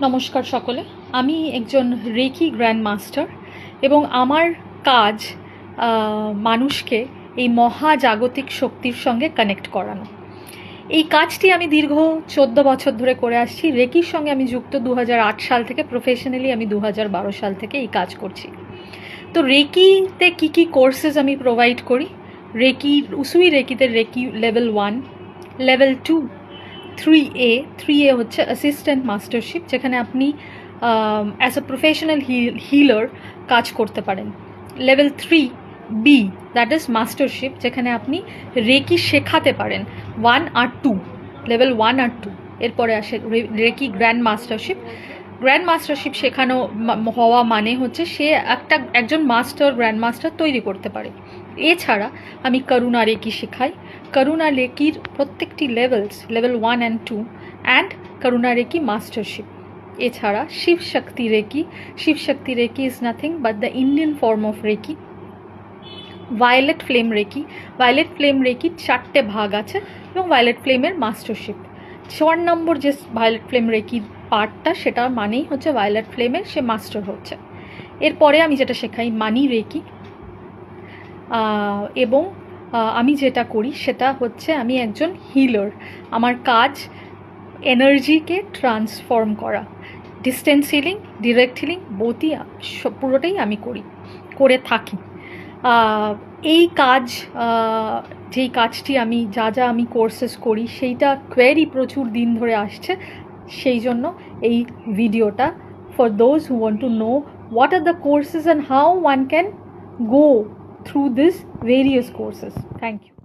নমস্কার সকলে, আমি একজন রেকি গ্র্যান্ড মাস্টার এবং আমার কাজ মানুষকে এই মহাজাগতিক শক্তির সঙ্গে কানেক্ট করানো। এই কাজটি আমি দীর্ঘ 14 বছর ধরে করে আসছি। রেকির সঙ্গে আমি যুক্ত 2008 সাল থেকে, প্রফেশনালি আমি 2012 সাল থেকে এই কাজ করছি। তো রেকিতে কী কী কোর্সেস আমি প্রোভাইড করি? উসুই রেকিতে রেকি লেভেল 1, লেভেল 2, 3A হচ্ছে অ্যাসিস্ট্যান্ট মাস্টারশিপ, যেখানে আপনি অ্যাজ এ প্রফেশনাল হিলার কাজ করতে পারেন। Level 3B, that is mastership, যেখানে আপনি রেকি শেখাতে পারেন 1 আর 2, লেভেল 1 আর 2। এরপরে আসে রেকি গ্র্যান্ড মাস্টারশিপ শেখানো হওয়া মানে হচ্ছে সে একজন গ্র্যান্ড মাস্টার তৈরি করতে পারে। এছাড়া আমি করুণা রেকি শেখাই। করুণা রেকির প্রত্যেকটি level 1 and 2 and Karuna reiki mastership. এছাড়া Shivshakti reiki is nothing but the Indian form of reiki. Violet flame রেকির 4টে ভাগ আছে এবং ভায়োলেট ফ্লেমের মাস্টারশিপ 4 নম্বর যে ভায়োলেট ফ্লেম রেকির পার্টটা, সেটার মানেই হচ্ছে ভায়োলেট ফ্লেমের সে মাস্টার হচ্ছে। এরপরে আমি যেটা শেখাই মানি রেকি, এবং আমি যেটা করি সেটা হচ্ছে আমি একজন হিলার। আমার কাজ এনার্জিকে ট্রান্সফর্ম করা, ডিস্টেন্স হিলিং, ডিরেক্ট হিলিং, বোথই পুরোটাই আমি করে থাকি। এই কাজ, যেই কাজটি আমি যা আমি কোর্সেস করি সেইটা কোয়েরি প্রচুর দিন ধরে আসছে, সেই জন্য এই ভিডিওটা for those who want to know what are the courses and how one can go through these various courses. Thank you.